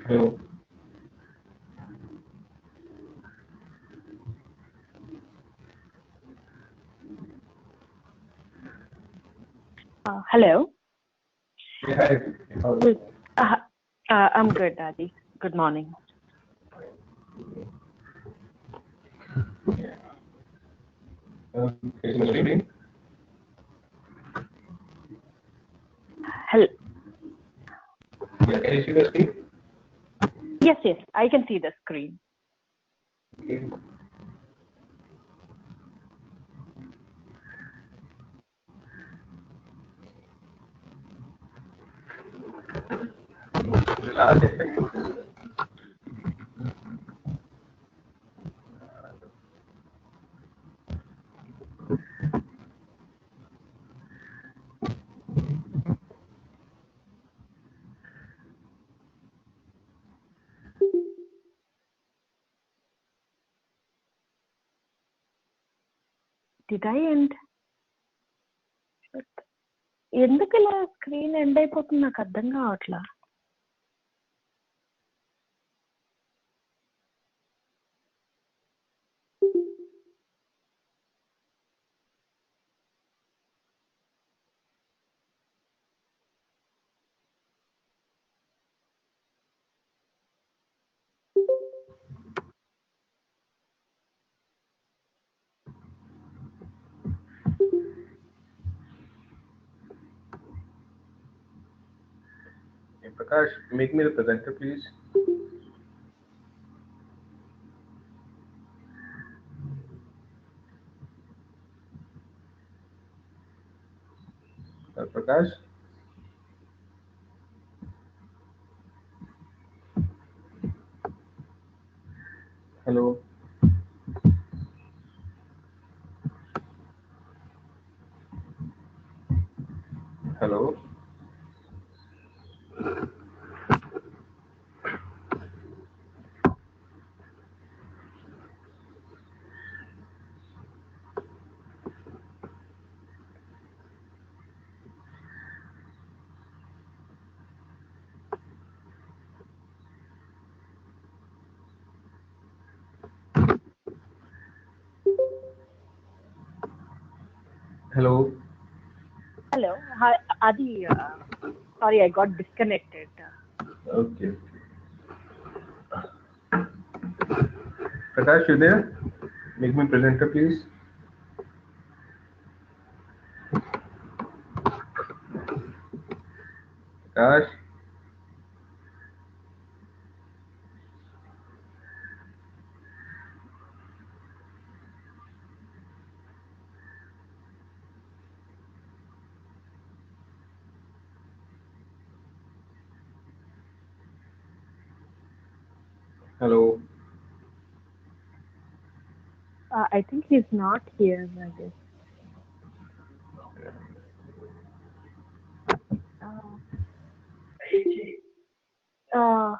Hello. Hello. Yeah, hi. How are you? Uh, I'm good, Adi. Good morning. Yeah. Can you see me? Hello. Yeah, can you see the screen? Yes, yes, I can see the screen. Okay. The last effect. Did I end? ఎందుకు ఇలా screen end అయిపోతుంది నాకు అర్థం కావట్లా. Hey, Prakash, make me the presenter, please. Prakash. Hello. Hello. Hello. Hello. Hi, Adi. Sorry, I got disconnected. Okay. Prakash, you there? Make me presenter, please. Prakash. Hello. I think he's not here, I guess. Uh,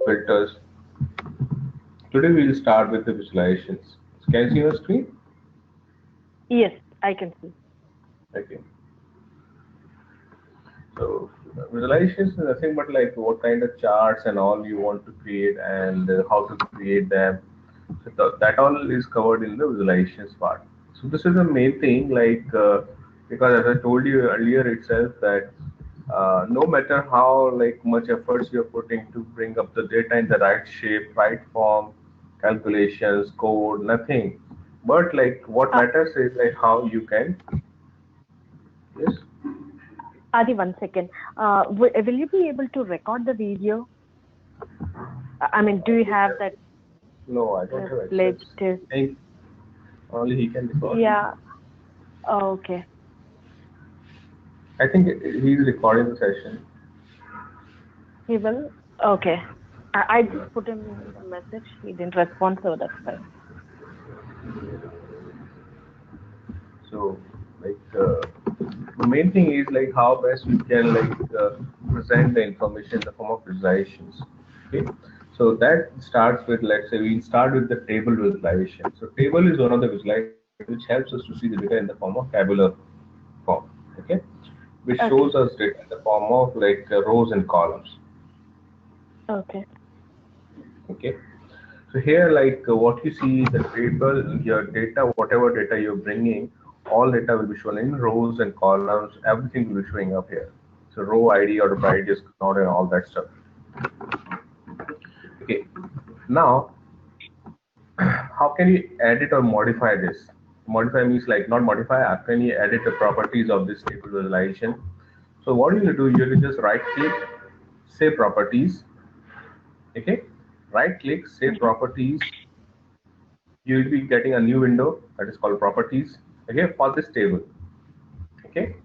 Filters. Today we'll start with the visualizations. Can you see your screen? yes, I can see. Okay. So visualizations is nothing but like what kind of charts and all you want to create and how to create them. So that all is covered in the visualizations part. So this is the main thing, like because as I told you earlier itself that no matter how like much efforts you're putting to bring up the data in the right shape, right form, calculations, code, nothing. But like what Uh, matters is like how you can. Yes. Adi, 1 second. Will you be able to record the video? I mean, do you have that No, I don't have access. pledge to? Hey, only he can record. Yeah. Okay. I think he's recording the session. He will? Okay. I just put him a message. He didn't respond, so that's fine. So, like, the main thing is like how best we can like present the information in the form of visualizations. Okay. So that starts with, let's say we start with the table visualization. So table is one of the visualization which helps us to see the data in the form of tabular form. Okay, which shows Okay. us data in the form of like rows and columns. Okay. Okay, so here like what you see, the table, your data, whatever data you're bringing, all data will be shown in rows and columns. Everything will be showing up here. So row ID or the ID is not and all that stuff. Okay, now how can you edit or modify this? Modify means like not modify. How can you edit the properties of this table visualization? So what you will do, you will just right click, save properties. Okay, right click, save Mhm. properties. You will be getting a new window that is called properties. Okay, for this table. Okay,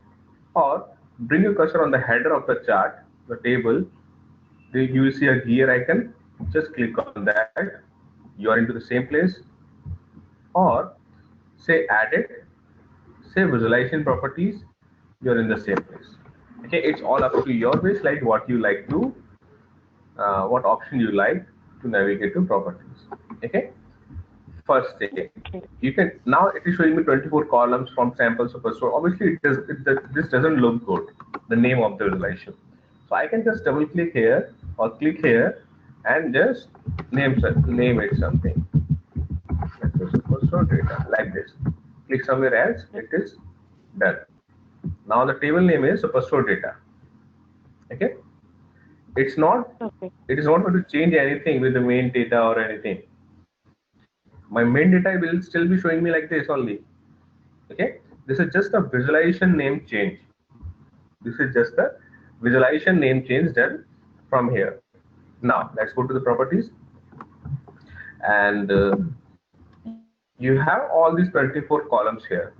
or bring your cursor on the header of the chart, the table. You will see a gear icon. Just click on that. You are into the same place. Or say edit, say visualization properties, you're in the same place. Okay, it's all up to your wish, like what you like to, what option you like to navigate to properties. Okay, first thing, Okay. you can, now it is showing me 24 columns from sample superstore. Obviously this doesn't look good, the name of the visualization. So I can just double click here or click here and just name it something. Let's say superstore data like this. Click somewhere else, it is done. Now the table name is superstore data. Okay, it's not, Okay. it is not going to change anything with the main data or anything. My main data will still be showing me like this only. Okay, this is just a visualization name change. This is just a visualization name change done from here. Now let's go to the properties, and you have all these 24 columns here.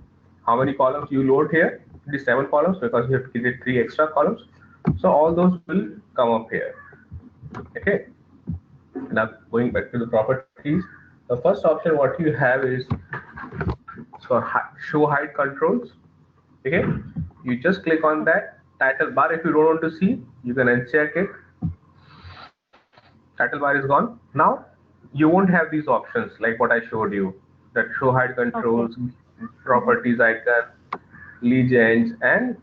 How many columns you load here? It is 7 columns because you have created 3 extra columns. So all those will come up here. Okay, now going back to the properties, the first option what you have is for show height controls. Okay, you just click on that title bar. If you don't want to see, you can uncheck it. Title bar is gone. Now you won't have these options like what I showed you, that show height Okay. controls, Mhm. properties icon, legends, and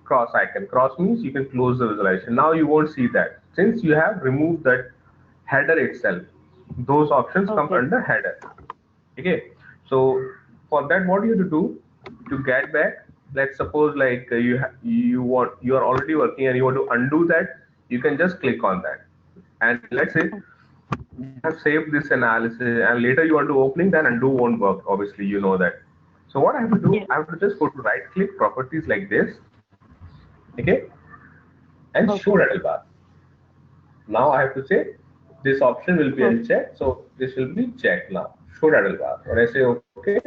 cross icon. Cross means you can close the visualization. Now you won't see that since you have removed that header itself. Those options come Okay. under header. Okay, so for that what you have to do to get back, let's suppose like you are already working and you want to undo that, you can just click on that, and let's say you have saved this analysis and later you want to opening, then undo won't work, obviously you know that. So what I have to do, Yes. I have to just go to right click properties like this. Okay, and show Okay. title bar. Now I have to say this option will be Okay. unchecked, so this will be checked now. Show title bar. When I say okay,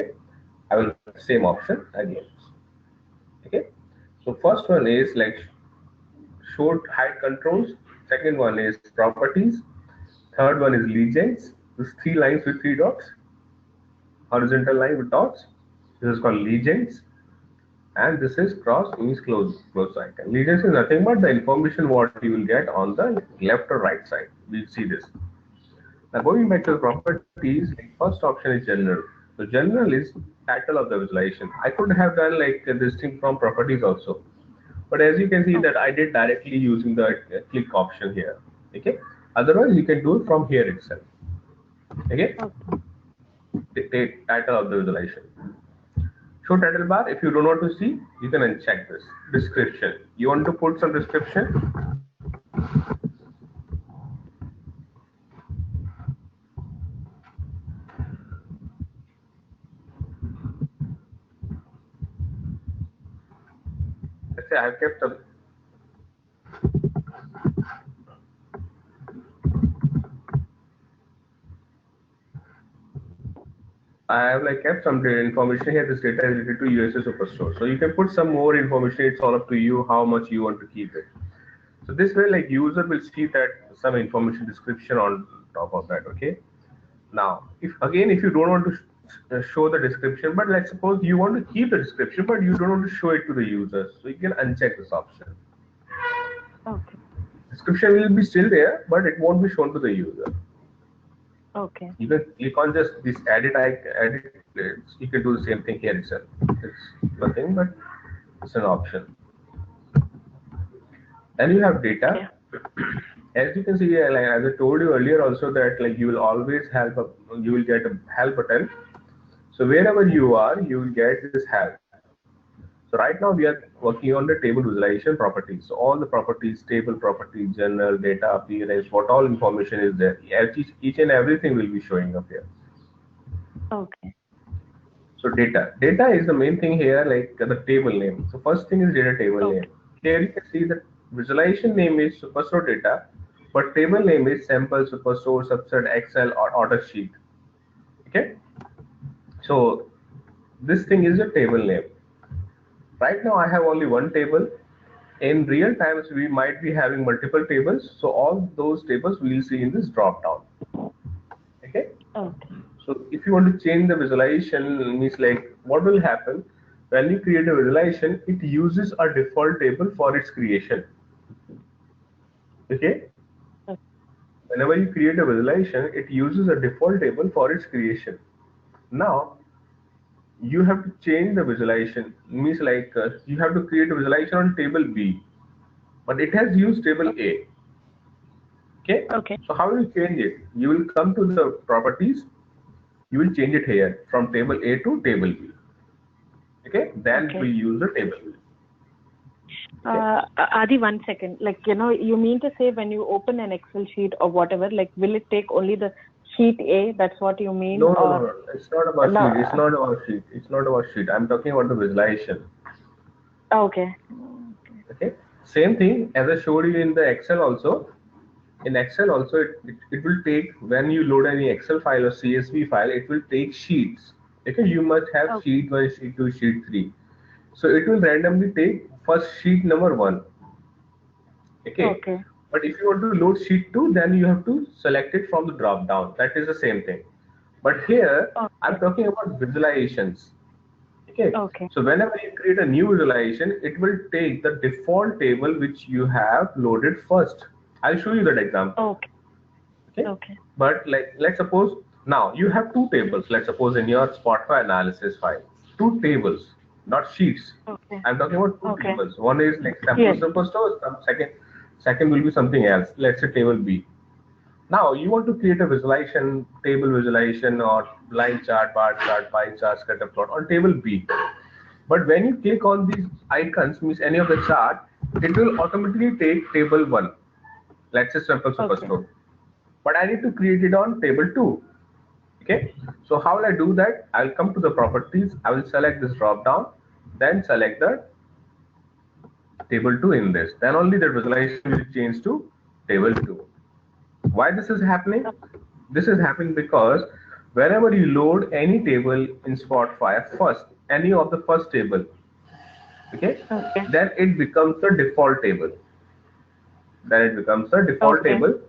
I will same option again. Okay. So first one is like show height controls. Second one is properties. Third one is legends. This 3 lines with 3 dots, horizontal line with dots. This is called legends. And this is cross means close icon. Legends is nothing but the information what you will get on the left or right side. We see this. Now going back to the properties, like first option is general. So general is title of the visualization. I could have done like this thing from properties also, but as you can see that Okay. I did directly using the click option here. Okay. Otherwise you can do it from here itself. Okay. Okay. Take title of the visualization. Show title bar. If you don't want to see, you can uncheck this. Description. You want to put some description. Let's say I have kept some. I have like kept some data information here. This data is related to USA Superstore. So you can put some more information. It's all up to you how much you want to keep it. So this way, like user will see that some information description on top of that. Okay. Now, if you don't want to show the description, but let's suppose you want to keep the description, but you don't want to show it to the users, so you can uncheck this option. Okay. description will be still there, but it won't be shown to the user. Okay. You can click on just this edit. You can do the same thing here itself. It's nothing, but it's an option. Then you have data. As you can see, like as I told you earlier, also that like you will always you will get a help button. So wherever you are, you will get this help. So right now we are working on the table visualization properties. So all the properties, table properties, general, data, appearance, what all information is there. Each and everything will be showing up here. Okay. So data is the main thing here, like the table name. So first thing is data table name. Here you can see the visualization name is Superstore data, but table name is sample, Superstore, subset, Excel, or order sheet. Okay. So this thing is your table name. Right now I have only one table. In real times we might be having multiple tables. So all those tables we will see in this drop down. Okay. So if you want to change the visualization, means like what will happen when you create a visualization, it uses a default table for its creation. Okay. Whenever you create a visualization, it uses a default table for its creation. Now you have to change the visualization, means like you have to create a visualization on table B, but it has used table A. Okay. So how will you change it? You will come to the properties. You will change it here from table A to table B. Okay. Then we use the table B. Adi, 1 second. Like, you mean to say when you open an Excel sheet or whatever, like, will it take only the sheet A? That's what you mean? No. It's not about sheet. It's not about sheet. It's not about sheet. I'm talking about the visualization. Okay. Same thing as I showed you in the Excel also. In Excel also, it will take, when you load any Excel file or CSV file, it will take sheets. Okay, you must have sheet 1, sheet 2, sheet 3. So it will randomly take first sheet number 1. Okay. But if you want to load sheet 2, then you have to select it from the drop down. That is the same thing. But here I'm talking about visualizations. Okay. So whenever you create a new visualization, it will take the default table which you have loaded first. I'll show you that example. Okay. But like, let's suppose now you have two tables. Let's suppose in your Spotify analysis file, two tables, not sheets. I'm talking about two tables. One is like sample superstore. Second will be something else. Let's say table B. Now you want to create a visualization, table visualization, or line chart, bar chart, pie chart, scatter plot on table B. But when you click on these icons, means any of the chart, it will automatically take table 1. Let's say sample superstore. But I need to create it on table 2. Okay. So how will I do that? I'll come to the properties. I will select this drop down, then select the table 2 in this. Then only the visualization will change to table 2. Why this is happening? This is happening because whenever you load any table in Spotify, first, any of the first table, then it becomes the default table. Table.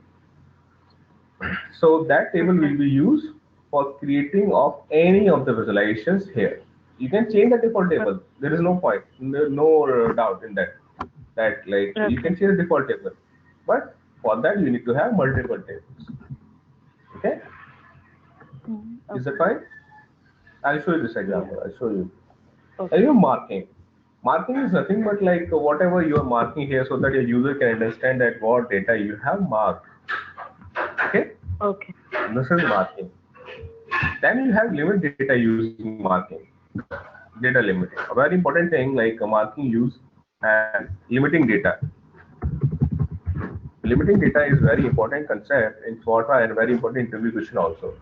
So that table will be used for creating of any of the visualizations here. You can change the default table. There is no point, no doubt in that. You can change the default table, but for that you need to have multiple tables. Okay. Is that fine? I'll show you this example. I'll show you. Marking. Marking is nothing but like whatever you are marking here, so that your user can understand that what data you have marked. Okay. This is marking. Then you have limit data using marking. Data limiting. A very important thing like marking use and limiting data. Limiting data is very important concept in Spotify and very important interview question also.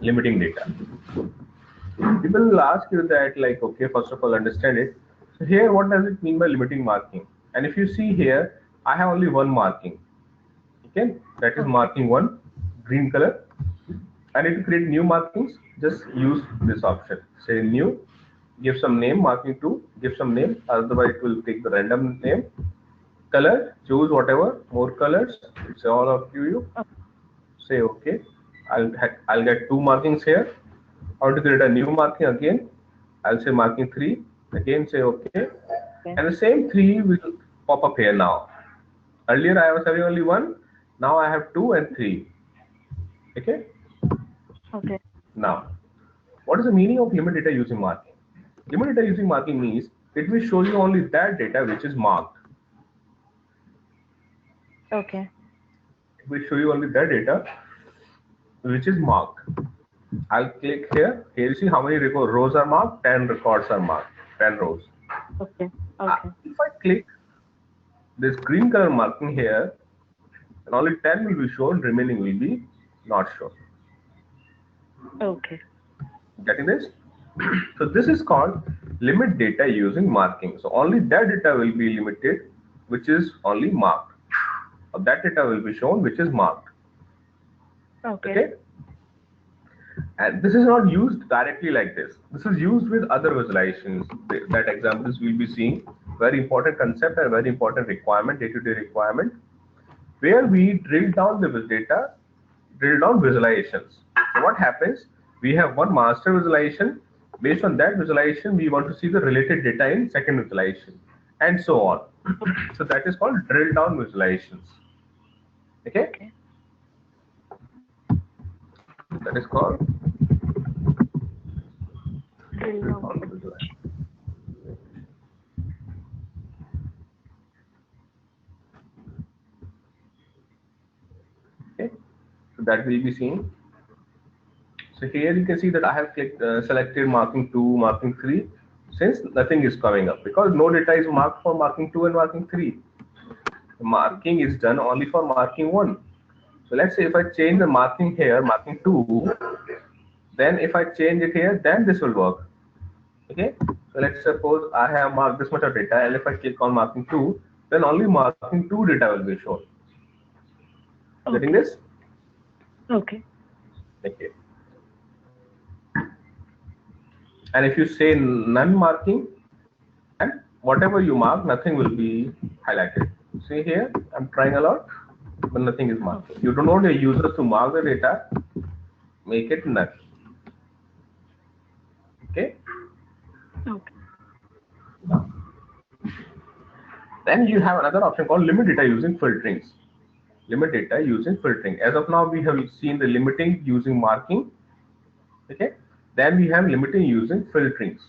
Limiting data. People will ask you that like, okay, first of all, understand it. So here, what does it mean by limiting marking? And if you see here, I have only one marking. Okay, that is marking 1, green color. I need to create new markings. Just use this option. Say new, give some name, marking 2, give some name. Otherwise, it will take the random name. Color, choose whatever, more colors. Say all of you. Say okay. I'll get 2 markings here. I want to create a new marking again. I'll say marking 3. Again say okay. And the same 3 will pop up here now. Earlier I was having only 1, now I have 2 and 3. Okay. Okay. Now, what is the meaning of limit data using marking? Limit data using marking means it will show you only that data which is marked. Okay. It will show you only that data which is marked. I'll click here. Here you see how many rows are marked. 10 records are marked. 10 rows. Okay. Okay. If I click this green color marking here, then only 10 will be shown. Remaining will be not shown. Okay. Getting this? So this is called limit data using marking. So only that data will be limited, which is only marked. Or that data will be shown, which is marked. Okay. Okay? And this is not used directly like this. This is used with other visualizations. That examples we'll be seeing. Very important concept and very important requirement, day-to-day requirement, where we drill down the data, drill down visualizations. So what happens? We have one master visualization. Based on that visualization, we want to see the related data in second visualization, and so on. So that is called drill down visualizations. Okay? Okay. That is called Drill drill down. down visualization. Okay? So that will be seen. So here you can see that I have clicked, selected marking 2, marking 3, since nothing is coming up because no data is marked for marking 2 and marking 3. The marking is done only for marking 1. So let's say if I change the marking here, marking 2, then if I change it here, then this will work. Okay. So let's suppose I have marked this much of data, and if I click on marking 2, then only marking 2 data will be shown. Getting this? Okay. Okay. And if you say none marking, and whatever you mark, nothing will be highlighted. See here, I'm trying a lot, but nothing is marked. You don't want your users to mark the data, make it none. Okay. Okay. Then you have another option called limit data using filterings. Limit data using filtering. As of now, we have seen the limiting using marking. Okay. Then we have limiting using filterings.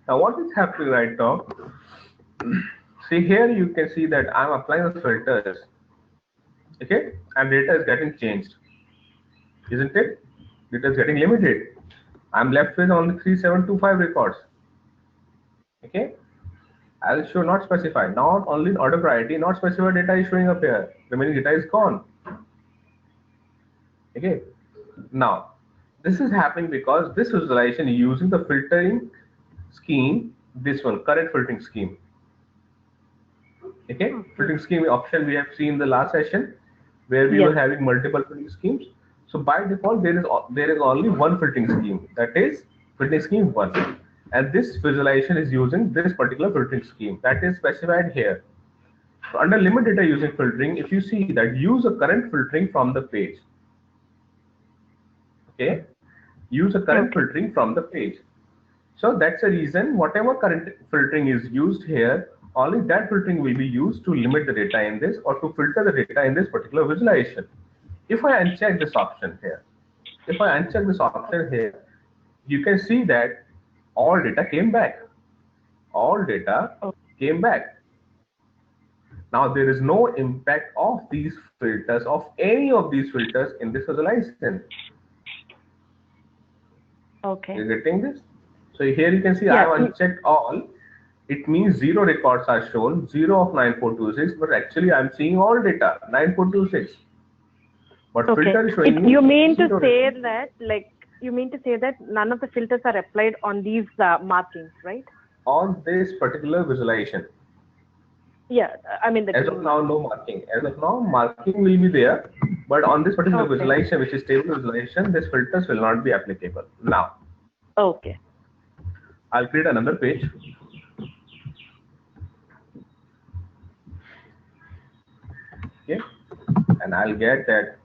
Now, what is happening right now? See here, you can see that I'm applying the filters. Okay, and data is getting changed, isn't it? Data is getting limited. I'm left with only 3725 records. Okay, I'll show not specified. Not only in order priority, not specified data is showing up here. Remaining data is gone. Okay, now this is happening because this visualization is using the filtering scheme, this one, current filtering scheme. Okay, filtering scheme option we have seen in the last session where we were having multiple filtering schemes. So by default, there is only one filtering scheme, that is filtering scheme 1, and this visualization is using this particular filtering scheme that is specified here. So under limit data using filtering, if you see that use a current filtering from the page. Okay, use a current filtering from the page. So that's the reason whatever current filtering is used here, only that filtering will be used to limit the data in this or to filter the data in this particular visualization. If I uncheck this option here, you can see that all data came back. All data came back. Now there is no impact of these filters, of any of these filters in this visualization. Okay. You're getting this? So here you can see I have unchecked all. It means 0 records are shown, 0 of 9426, but actually I'm seeing all data, 9426. But filter is showing me. You mean to say that, like, you mean to say that none of the filters are applied on these markings, right? On this particular visualization. Yeah, I mean, as of now, no marking. As of now, marking will be there, but on this particular visualization, which is table visualization, this filters will not be applicable. Now, okay, I'll create another page. Okay, and I'll get that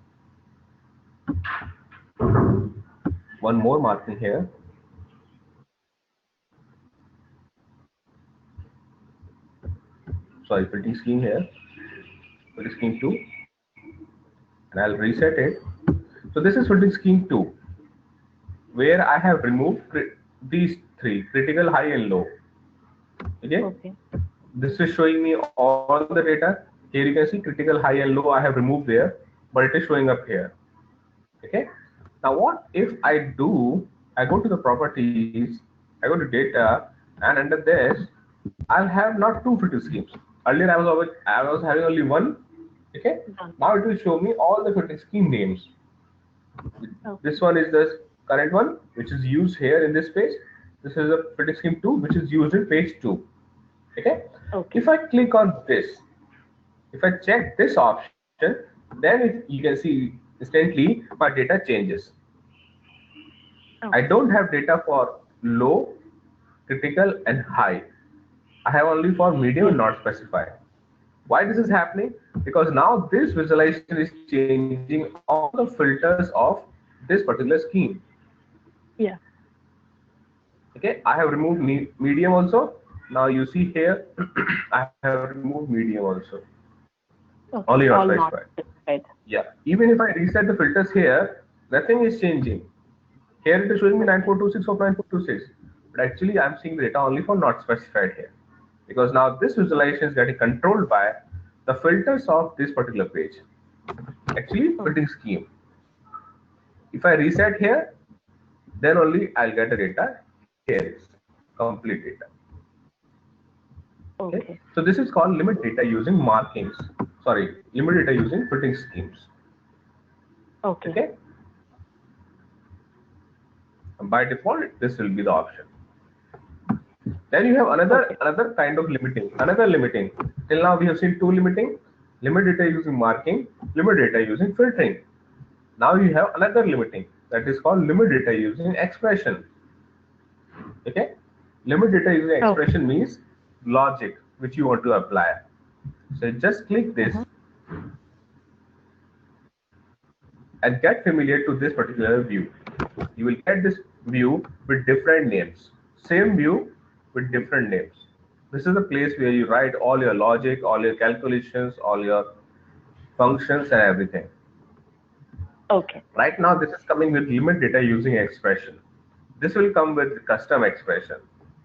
one more marking here. Sorry, filtering scheme here. filter scheme 2, and I'll reset it. So this is filter scheme 2, where I have removed these three: critical, high, and low. Okay. Okay. This is showing me all the data. Here you can see critical, high, and low I have removed there, but it is showing up here. Okay. Now what if I go to the properties, I go to data, and under this, I'll have not two filter schemes. Earlier I was having only one. Okay. Now it will show me all the filter scheme names. This one is the current one, which is used here in this page. This is a filter scheme 2, which is used in page 2. Okay. If I click on this, if I check this option, then you can see instantly my data changes. I don't have data for low, critical, and high. I have only for medium and not specified. Why this is happening? Because now this visualization is changing all the filters of this particular scheme. Yeah. Okay, I have removed medium also. Now you see here, I have removed medium also. Okay. Only not All specified. not specified. Yeah. Even if I reset the filters here, nothing is changing. Here it is showing me 9426 of 9426. But actually I'm seeing the data only for not specified here. Because now this visualization is getting controlled by the filters of this particular page. Actually, filtering scheme. If I reset here, then only I'll get the data. Here is complete data. Okay. So this is called limit data using markings. Sorry, limit data using filtering schemes. Okay. And by default, this will be the option. Then you have another kind of limiting. Till now we have seen two limiting: limit data using marking, limit data using filtering. Now you have another limiting, that is called limit data using expression. Okay, limit data using expression means logic which you want to apply. So just click this and get familiar to this particular view. You will get this view with different names. Same view with different names. This is the place where you write all your logic, all your calculations, all your functions and everything. Okay. Right now this is coming with limit data using expression. This will come with custom expression.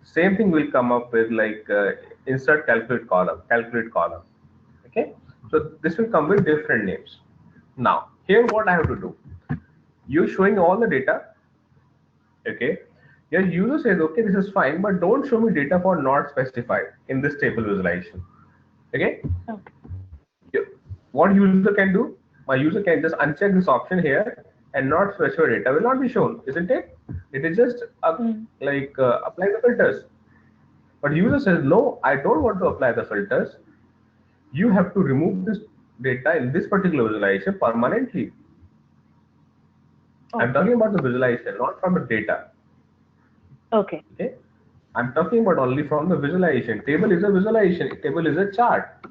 Same thing will come up with like insert calculate column. Okay. So this will come with different names. Now here what I have to do. You're showing all the data. Okay. Your user says, okay, this is fine, but don't show me data for not specified in this table visualization. Okay. What user can do? My user can just uncheck this option here, and not specified data will not be shown, isn't it? It is just apply the filters. But user says, no, I don't want to apply the filters. You have to remove this data in this particular visualization permanently. I'm talking about the visualization, not from the data. Okay. I'm talking about only from the visualization. Table is a visualization. Table is a chart.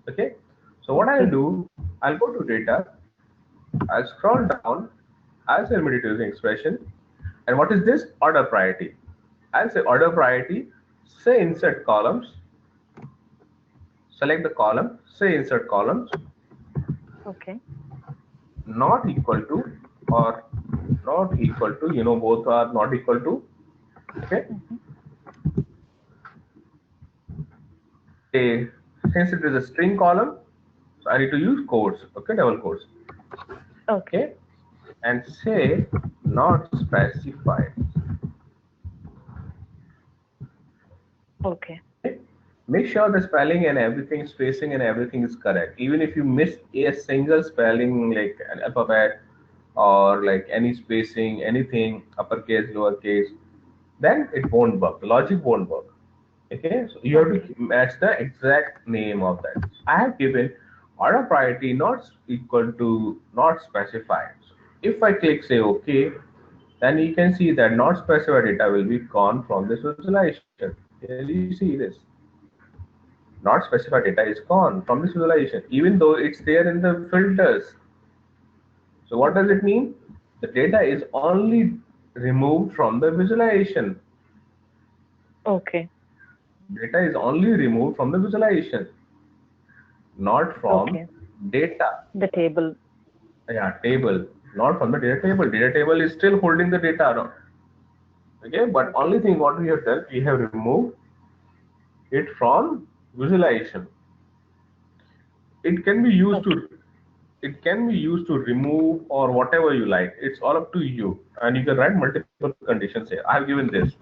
Okay. So what I'll do, I'll go to data. I'll scroll down. I'll say limit data using expression. And what is this? Order priority. I'll say order priority. Say insert columns. Select the column. Say insert columns. Okay. Not equal to or not equal to. You know, both are not equal to. Okay. Since it is a string column, so I need to use quotes. Okay, double quotes. Okay. And say not specified. Okay. Make sure the spelling and everything, spacing and everything is correct. Even if you miss a single spelling like an alphabet or like any spacing, anything, uppercase, lowercase, then it won't work. The logic won't work. Okay, so you have to match the exact name of that. I have given order priority not equal to not specified. So if I click say OK, then you can see that not specified data will be gone from this visualization. Here you see this. Not specified data is gone from this visualization, even though it's there in the filters. So what does it mean? The data is only removed from the visualization. Okay. Data is only removed from the visualization. not from Okay. data. The table. Yeah, table, not from the data table. Data table is still holding the data around. Okay, but Okay. only thing what we have done, we have removed it from visualization. It can be used Okay. to remove or whatever you like. It's all up to you, and you can write multiple conditions here. I have given this,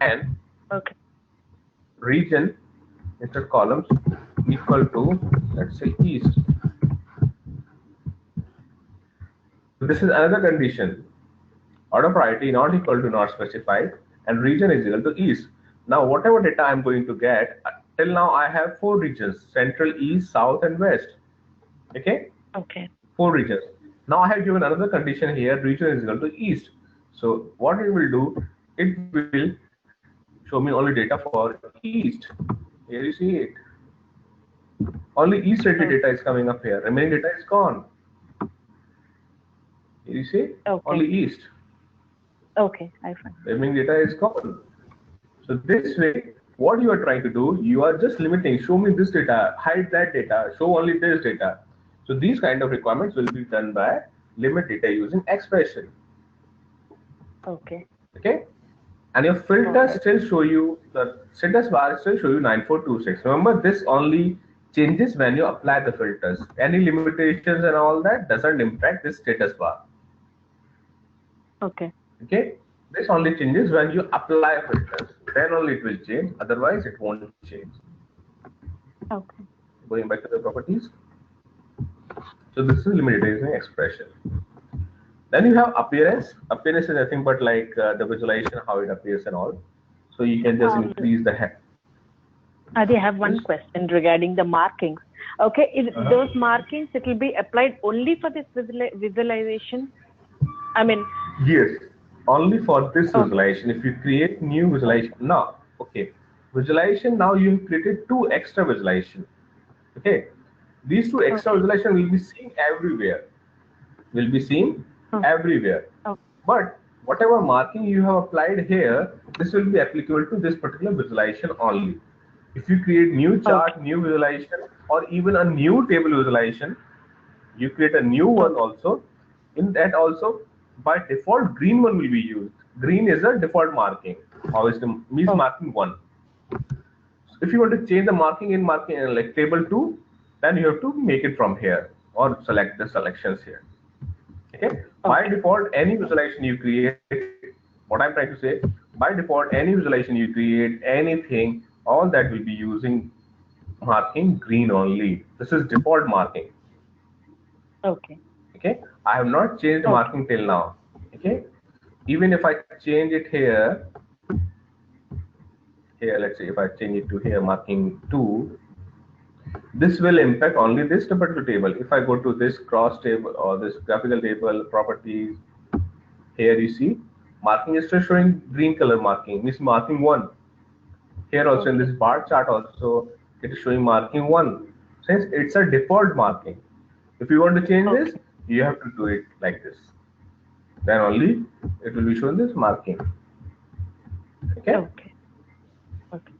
and Okay. region insert columns equal to, let's say, east. So this is another condition. Order priority not equal to not specified, and region is equal to east. Now whatever data I'm going to get, till now I have four regions: central, east, south, and west. Okay, Okay. four regions. Now I have given another condition here: region is equal to east. So what it will do, it will show me only data for east. Here you see it. Only east related Oh, data is coming up here. Remaining data is gone. Here you see okay. only east. Okay. I find. Remaining data is gone. So this way, what you are trying to do, you are just limiting. Show me this data, hide that data, show only this data. So these kind of requirements will be done by limit data using expression. Okay. Okay, and your Got filters it. still show you the status bar still show you 9426. Remember, this only changes when you apply the filters. Any limitations and all that doesn't impact this status bar. Okay. Okay, this only changes when you apply filters. Then only it will change. Otherwise, it won't change. Okay. Going back to the properties. So this is limited using expression. Then you have appearance. Appearance is nothing but like the visualization, how it appears and all. So you can just Um, increase the head. Adi, I have one Yes. question regarding the markings. Okay, those Uh-huh. markings, it will be applied only for this visualization. I mean, Yes. Only for this okay. visualization. If you create new Okay. visualization now, okay. Visualization now you have created two extra visualization. Okay. These two extra Okay. visualization will be seen everywhere. Will be seen Oh, everywhere. oh, But whatever marking you have applied here, this will be applicable to this particular visualization only. If you create new okay. chart, new visualization, or even a new table visualization, you create a new one Okay. also. In that also, by default, green one will be used. Green is a default marking. How is the means Oh, marking one? If you want to change the marking in marking like table two, then you have to make it from here or select the selections here. Okay. By okay. default, any visualization you create, what I'm trying to say, by default, any visualization you create, anything, all that will be using marking green only. This is default marking. Okay. Okay. I have not changed Okay. marking till now. Okay. Even if I change it here, let's say if I change it to here, marking two, this will impact only this particular table. If I go to this cross table or this graphical table properties, here you see marking is still showing green color marking, means marking one. Here also in Okay. this bar chart also it is showing marking one. Since it's a default marking, if you want to change this, Okay. you have to do it like this. Then only it will be shown this marking. Okay. Okay. Okay.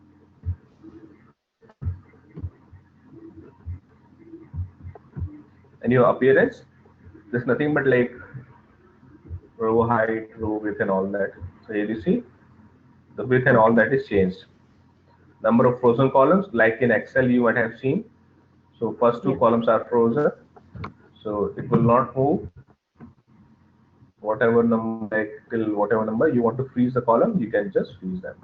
And your appearance, there's nothing but like row height, row width, and all that. So here you see the width and all Okay. that is changed. Number of frozen columns, like in Excel you might have seen. So first two Yeah. columns are frozen, so it will not move. Whatever number, like till whatever number you want to freeze the column, you can just freeze them.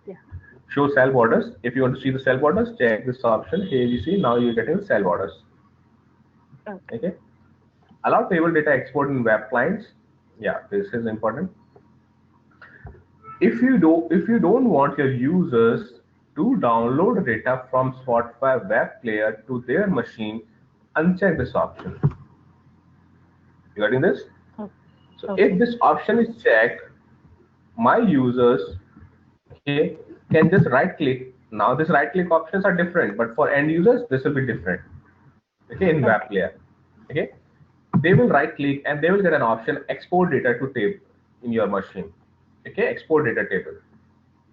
Yeah. Show cell borders. If you want to see the cell borders, check this option. Here you see now you're getting cell borders. Okay. Okay. Allow table data export in web clients. Yeah, this is important. If you don't want your users to download data from Spotify web player to their machine, uncheck this option. You getting this? Oh, So if okay. this option is checked, my users, okay, can just right click. Now this right click options are different, but for end users this will be different. Okay, in web Okay. player. Okay, they will right click and they will get an option export data to table in your machine. Okay, export data table.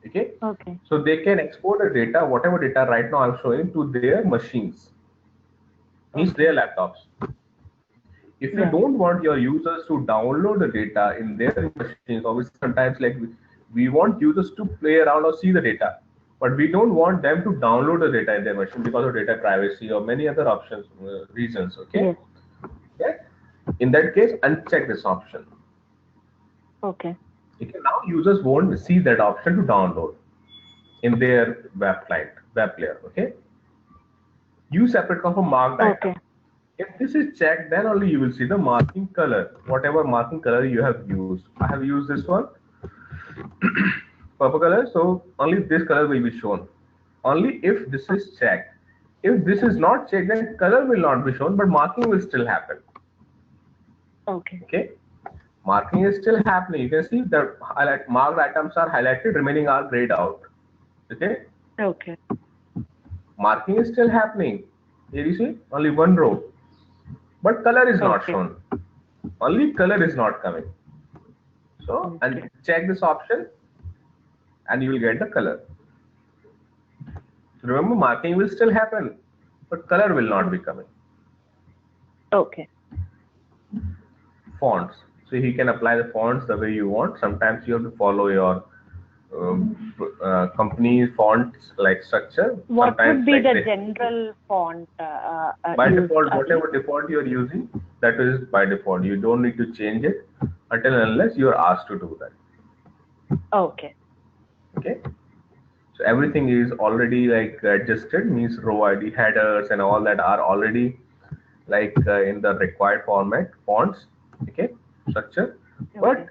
Okay. Okay. So they can export the data, whatever data right now I'm showing, to their machines, means Okay. their laptops. If you Yeah. don't want your users to download the data in their machines, obviously sometimes like we want users to play around or see the data, but we don't want them to download the data in their machine because of data privacy or many other options, reasons. Okay. Yes. Yeah. In that case, uncheck this option. Okay. Okay. Now users won't see that option to download in their web client, web player. Okay. Use separate color for marked item. Okay. If this is checked, then only you will see the marking color, whatever marking color you have used. I have used this one, purple color, so only this color will be shown. Only if this is checked. If this is not checked, then color will not be shown, but marking will still happen. Okay. Okay, marking is still happening. You can see the highlight marked items are highlighted, remaining are grayed out. Okay, Okay. marking is still happening. Here you see only one row, but color is not Okay. shown. Only color is not coming. So, and Okay. check this option and you will get the color. Remember, marking will still happen, but color will not be coming. Okay. Fonts. So you can apply the fonts the way you want. Sometimes you have to follow your company fonts like structure. What Sometimes would be like the this. general font By used, default, Adi? whatever default you are using, that is by default. You don't need to change it until and unless you are asked to do that. Okay. Okay. So everything is already like adjusted, means row ID headers and all that are already like in the required format fonts. Okay, structure. Okay. But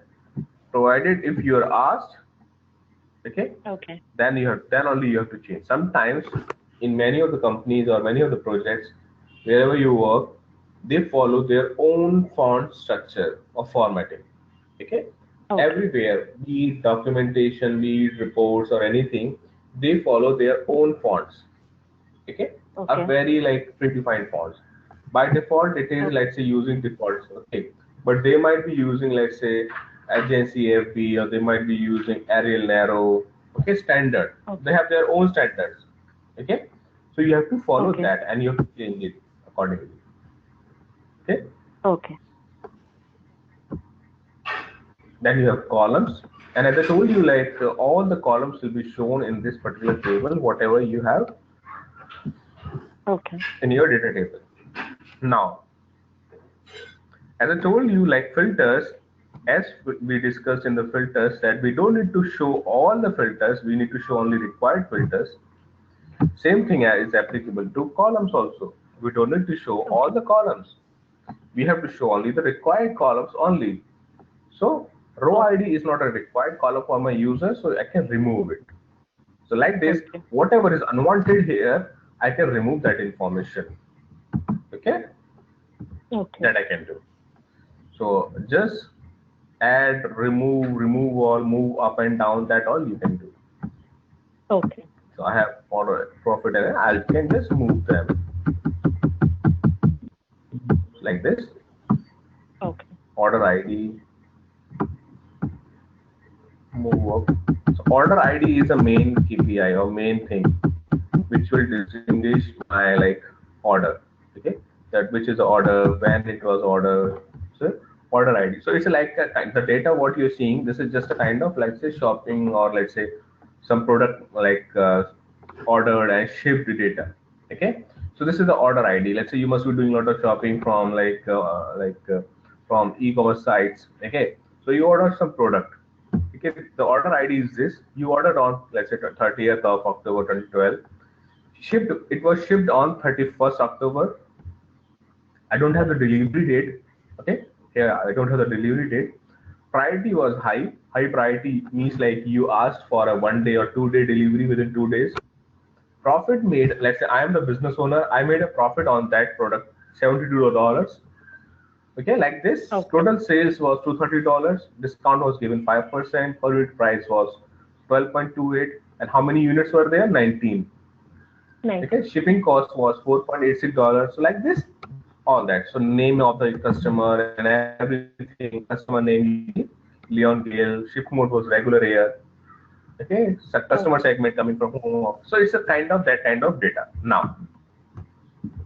provided if you are asked, okay, Okay. then only you have to change. Sometimes in many of the companies or many of the projects, wherever you work, they follow their own font structure or formatting. Okay, Okay. everywhere, be it documentation, be it reports or anything, they follow their own fonts. Okay, are Okay. very like predefined fonts. By default, it is, Okay. let's say, using defaults. Okay, but they might be using, let's say, agency FB, or they might be using Arial Narrow. Okay, standard. They Okay. have their own standards. Okay, so you have to follow Okay. that and you have to change it accordingly. Okay, Okay. then you have columns, and as I told you, like all the columns will be shown in this particular table, whatever you have Okay. in your data table. Now, as I told you, like filters, as we discussed in the filters, that we don't need to show all the filters, we need to show only required filters. Same thing is applicable to columns also. We don't need to show all Okay. the columns. We have to show only the required columns only. So row Okay. ID is not a required column for my user, so I can remove it. So like this, Okay. whatever is unwanted here, I can remove that information. Okay, Okay. that I can do. So just add, remove all, move up and down, that all you can do. Okay. So I have order profit and I can just move them like this. Okay. Order ID, move up. So order ID is a main KPI or main thing which will distinguish my like order. Okay, that which is the order, when it was ordered. So order ID. So it's like a kind the data what you're seeing. This is just a kind of, let's say, shopping, or let's say some product like ordered and shipped data. Okay, so this is the order ID. Let's say you must be doing a lot of shopping from from e-commerce sites. Okay, so you order some product. Okay, the order ID is this. You ordered on, let's say, 30th of October 2012. Shipped. It was shipped on 31st October. I don't have the delivery date. Okay, here I don't have the delivery date. Priority was high. High priority means like you asked for a 1 day or 2 day delivery within 2 days. Profit made. Let's say I am the business owner. I made a profit on that product, $72. Okay, like this. Okay. Total sales was $230. Discount was given 5%. Per unit price was 12.28. And how many units were there? 19. Nice. Okay, shipping cost was $4.86. So like this, all that. So name of the customer and everything. Customer name Leon Gale. Ship mode was regular air. Okay, so customer segment coming from home. So it's a kind of that kind of data. Now,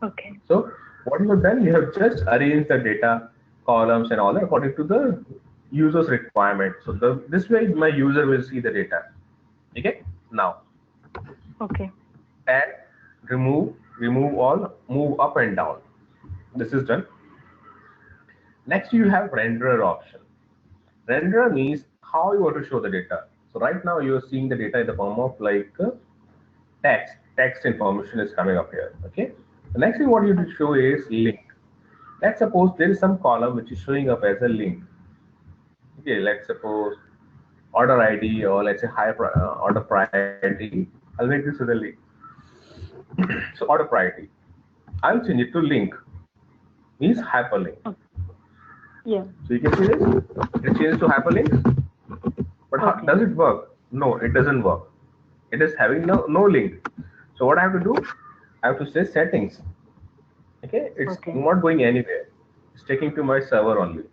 Okay. so what you have done, you have just arranged the data columns and all that according to the user's requirement. So this way my user will see the data. Okay. Now, Okay. add, remove all, move up and down. This is done. Next, you have renderer option. Renderer means how you want to show the data. So right now you are seeing the data in the form of like text. Text information is coming up here. Okay. The next thing what you need to show is link. Let's suppose there is some column which is showing up as a link. Okay. Let's suppose order ID or let's say order priority. I'll make this with a link. So order priority. I'll change it to link. Means hyperlink. Yeah. So you can see this. It changes to hyperlinks. But how, does it work? No, it doesn't work. It is having no link. So what I have to do? I have to say settings. Okay, it's not going anywhere. It's taking to my server only.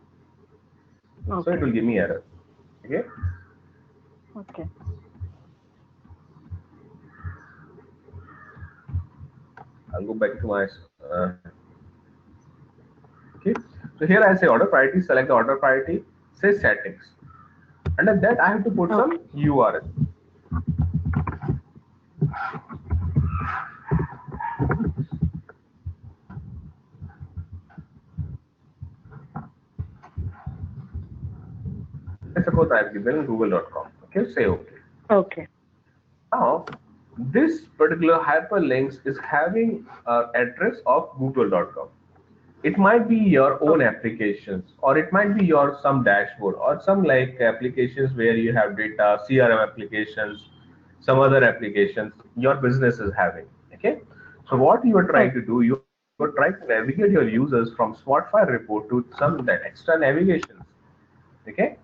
So it will give me error. Okay. Okay. I'll go back to my. Okay. So here I say order priority. Select the order priority. Say settings. Under that I have to put some URL. Let's suppose I've given google.com. Okay, say okay. Okay. Now, this particular hyperlinks is having an address of google.com. It might be your own applications, or it might be your some dashboard, or some like applications where you have data, CRM applications, some other applications your business is having. Okay, so what you are trying to do, you are trying to navigate your users from Spotify report to some that extra navigations. Okay,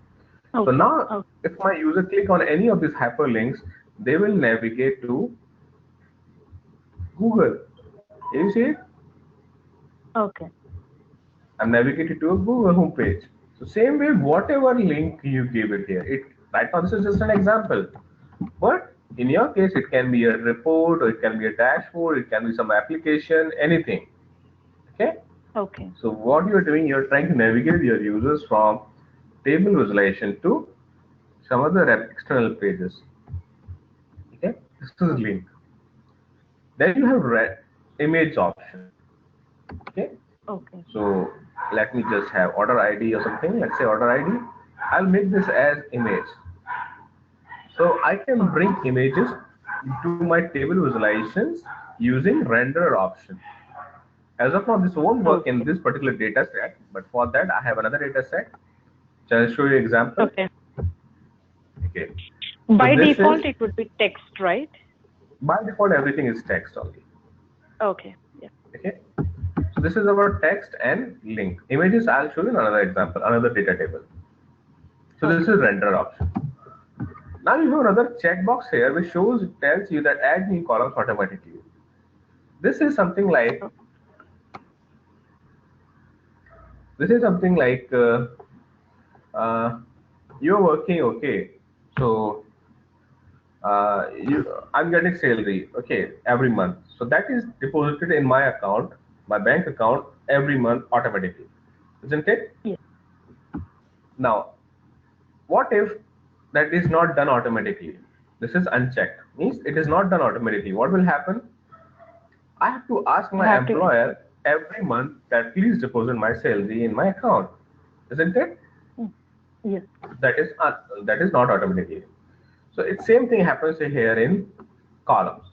so now if my user click on any of these hyperlinks, they will navigate to Google. You see it? Okay. I'm navigated to a Google homepage. So same way, whatever link you give it here, it right now this is just an example, but in your case, it can be a report, or it can be a dashboard, it can be some application, anything. Okay. Okay. So what you're doing, you're trying to navigate your users from table visualization to some other external pages. Okay. This is link. Then you have image option. Okay. Okay. So let me just have order ID or something. Let's say order ID. I'll make this as image. So I can bring images to my table visualizations using renderer option. As of now, this won't work in this particular data set, but for that I have another data set. Shall I show you an example? Okay. Okay. By default, it would be text, right? By default, everything is text only. Okay. Yeah. Okay. So this is our text and link. Images, I'll show you another example, another data table. So this is render option. Now you have another checkbox here which tells you that add new columns automatically. This is something like you're working, okay. So I'm getting salary, okay, every month. So that is deposited in my account, my bank account every month automatically, isn't it? Yes. Now, what if that is not done automatically? This is unchecked, means it is not done automatically. What will happen? I have to ask my employer every month that please deposit my salary in my account, isn't it? Yes. That is not automatically. So it's same thing happens here in columns.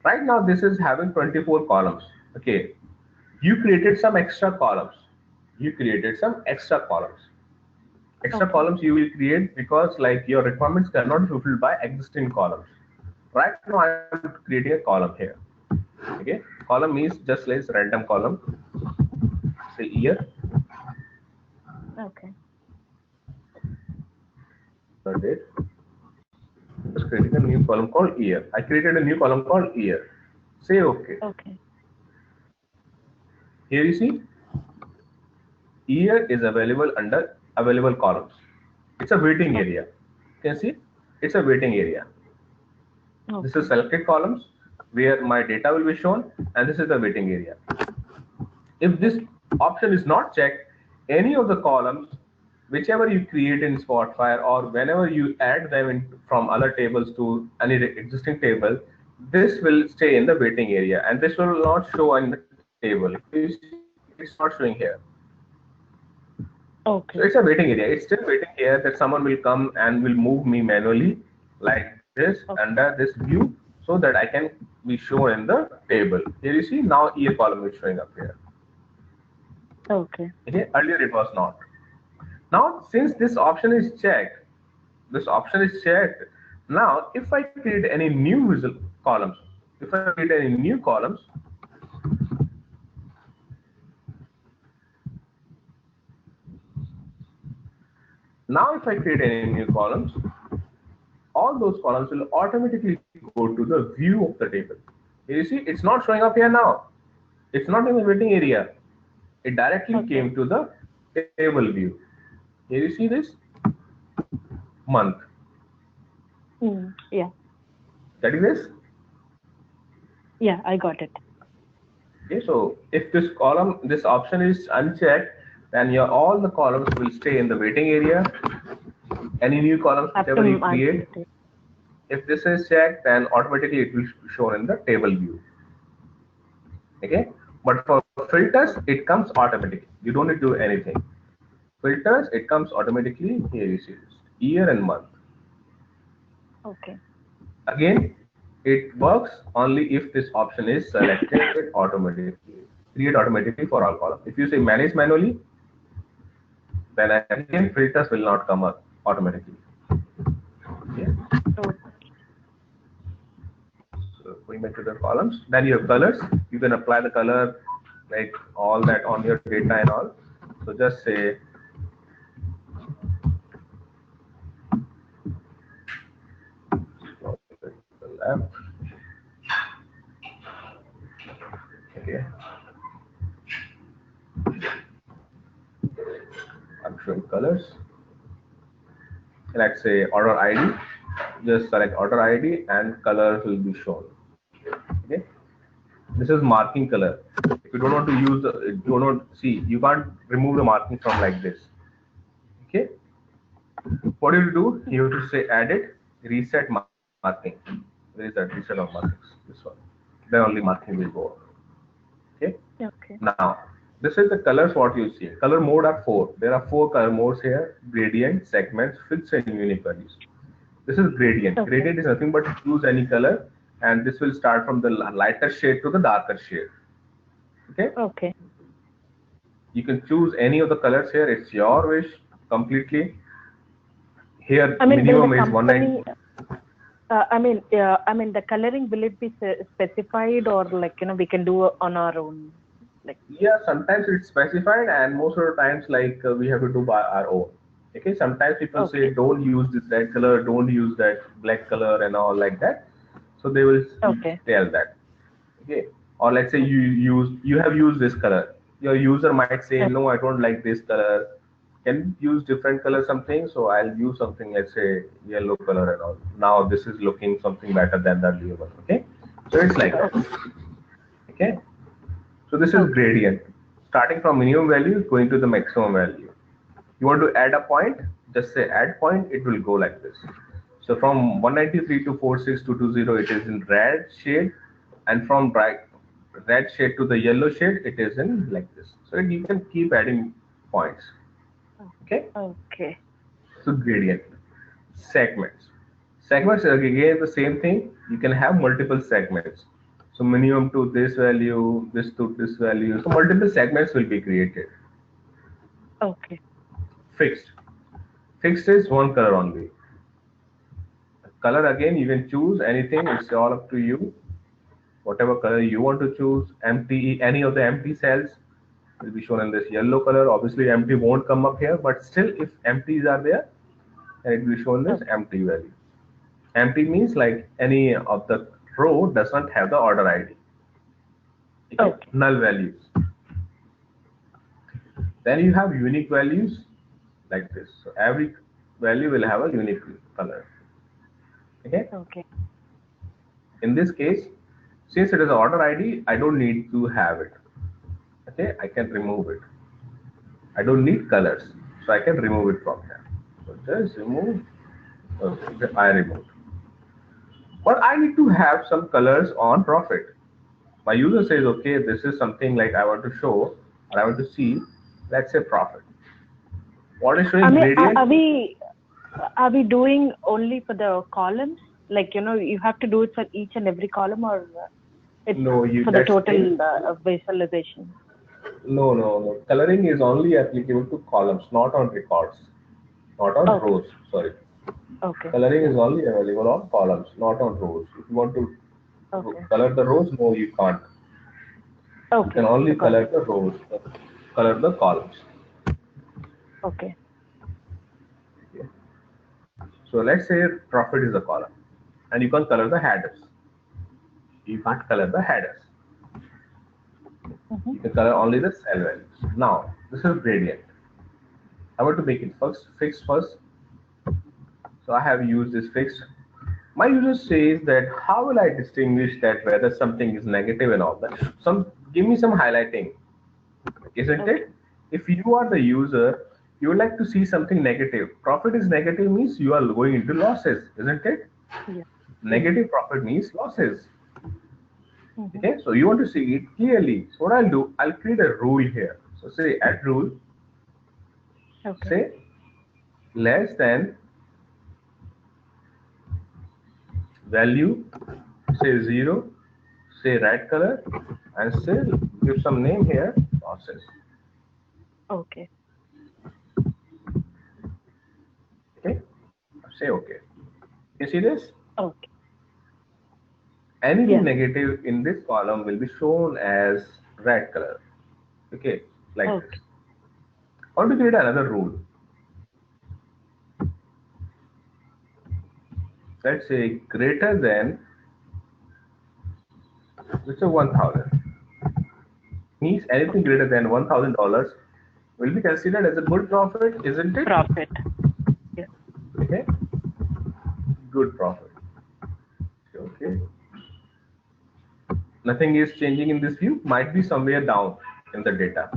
Right now this is having 24 columns. Okay, you created some extra columns. Extra columns you will create because like your requirements cannot be fulfilled by existing columns. Right now I'm creating a column here. Okay, column means just like random column. Say year. Okay. The date. Just creating a new column called year. I created a new column called year. Say okay. Okay. Here you see, year is available under available columns. It's a waiting area. You can see it's a waiting area. This is selected columns where my data will be shown, and this is the waiting area. If this option is not checked, any of the columns, whichever you create in Spotfire or whenever you add them in from other tables to any existing table, this will stay in the waiting area, and this will not show in the table. You see, it's not showing here. So Okay. it's a waiting area. It's still waiting here that someone will come and will move me manually like this under this view so that I can be shown in the table. Here you see now year column is showing up here. Okay. Okay, earlier it was not. Now since this option is checked, now if I create any new columns, if I create any new columns, now if I create any new columns, all those columns will automatically go to the view of the table. Here you see it's not showing up here now. It's not in the waiting area. It directly came to the table view. Here you see this month. Yeah. That is this. Yeah, I got it. Okay, so if this column, this option is unchecked, then all the columns will stay in the waiting area. Any new columns, whatever you create, if this is checked, then automatically it will be shown in the table view. Okay, but for filters, it comes automatically. You don't need to do anything. Filters, it comes automatically. Here you see this year and month. Okay. Again, it works only if this option is selected automatically. Create automatically for all columns. If you say manage manually, then again filters will not come up automatically. Okay. So going back to the columns, then you have colors. You can apply the color like all that on your data and all. So just say left. Okay. I'm showing colors. Let's say order ID. Just select order ID and colors will be shown. Okay. This is marking color. If you don't want to use, do not see, you can't remove the marking from like this. Okay. What do you do? You have to say edit, reset marking. Where is that reset of markings? This one. Then only marking will go off. Okay. Okay. Now, this is the colors what you see. Color mode are 4. There are 4 color modes here: gradient, segments, fixed, and unique values. This is gradient. Okay. Gradient is nothing but choose any color, and this will start from the lighter shade to the darker shade. Okay. Okay. You can choose any of the colors here. It's your wish completely. Here, I mean, minimum is 190. I mean, the coloring, will it be specified, or like we can do on our own? Like, yeah, sometimes it's specified, and most of the times like we have to do by our own. Okay, sometimes people say don't use this red color, don't use that black color, and all like that. So they will tell that. Okay, or let's say you have used this color. Your user might say no, I don't like this color. Can you use different color something? So I'll use something, let's say yellow color and all. Now this is looking something better than the earlier one. Okay, so it's like that. Okay, so this is gradient, starting from minimum value going to the maximum value. You want to add a point, just say add point, it will go like this. So from 193 to 46220, it is in red shade, and from red shade to the yellow shade, it is in like this. So you can keep adding points. Okay. Okay. So gradient. Segments. Segments are again the same thing. You can have multiple segments. So minimum to this value, this to this value. So multiple segments will be created. Okay. Fixed. Fixed is one color only. Color again, you can choose anything. It's all up to you. Whatever color you want to choose. Empty, any of the empty cells will be shown in this yellow color. Obviously, empty won't come up here, but still, if empties are there, then it will be shown this empty value. Empty means like any of the row does not have the order ID. Okay. Null values. Then you have unique values like this. So every value will have a unique color. Okay. Okay. In this case, since it is order ID, I don't need to have it. Okay, I can remove it. I don't need colors, so I can remove it from here. So just remove. Okay, I removed. But I need to have some colors on profit. My user says, okay, this is something like I want to show or I want to see. Let's say profit. What is showing I mean, gradient? are we doing only for the columns? Like, you know, you have to do it for each and every column, or it's No, for the total visualization? No. Coloring is only applicable to columns, not on records, not on rows. Sorry. Okay. Coloring is only available on columns, not on rows. If you want to color the rows, no, you can't. Okay. You can only color the rows, color the columns. Okay. So let's say profit is a column, and you can color the headers. You can't color the headers. You can color only the cell values. Now, this is gradient. I want to make it fixed first. So I have used this fixed. My user says that how will I distinguish that whether something is negative and all that? Give me some highlighting, isn't it? If you are the user, you would like to see something negative. Profit is negative means you are going into losses, isn't it? Yeah. Negative profit means losses. Okay, so you want to see it clearly. So what I'll do, I'll create a rule here. So say add rule. Say less than value, say 0, say red color, and say give some name here, process. Okay. Okay, say okay. You see this? Okay. Anything negative in this column will be shown as red color. Okay, like this. I want to create another rule. Let's say greater than, let's say 1,000. Means anything greater than $1,000 will be considered as a good profit, isn't it? Profit. Yeah. Okay. Good profit. Okay. Nothing is changing in this view. Might be somewhere down in the data.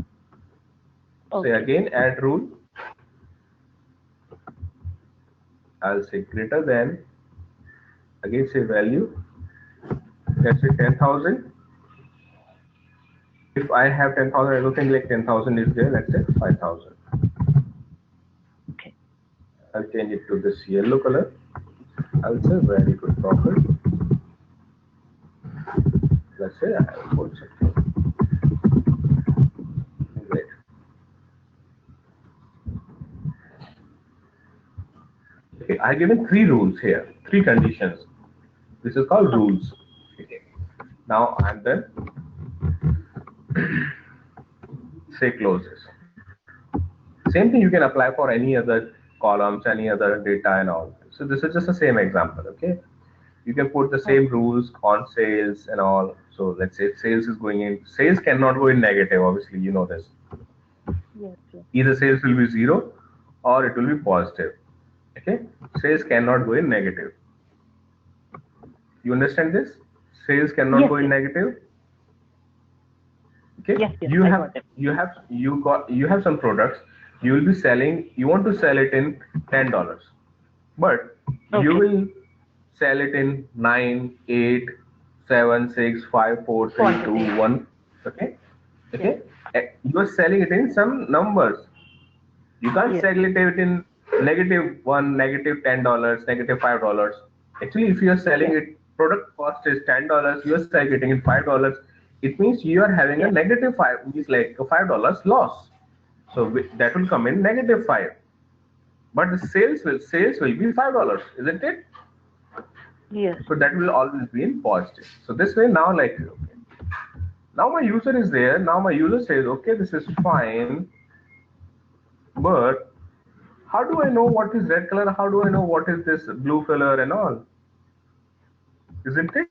Okay. Say again, add rule. I'll say greater than. Again, say value. Let's say 10,000. If I have 10,000, I don't think like 10,000 is there. Let's say 5,000. Okay. I'll change it to this yellow color. I'll say very good profit. Let's say I have put something. Great. Okay, I've given 3 rules here, 3 conditions. This is called rules. Okay. Now I'm done. Say closes. Same thing you can apply for any other columns, any other data and all. So this is just the same example, okay? You can put the same rules on sales and all. So let's say sales is going in. Sales cannot go in negative, obviously, you know this. Yes. Either sales will be 0 or it will be positive. Okay? Sales cannot go in negative. You understand this? Sales cannot go in negative. Okay? Yes, you have some products you will be selling. You want to sell it in $10, but you will sell it in 9, 8, 7, 6, 5, 4, 3, 2, 1. Okay? Okay? You are selling it in some numbers. You can't sell it in -1, -$10, -$5. Actually, if you are selling it, product cost is $10, you are selling it in $5. It means you are having a -5, means like a $5 loss. So that will come in -5. But the sales will be $5, isn't it? Yes. So that will always be in positive. So this way now, like, okay. Now my user is there. Now my user says, okay, this is fine, but how do I know what is red color? How do I know what is this blue color and all? Isn't it?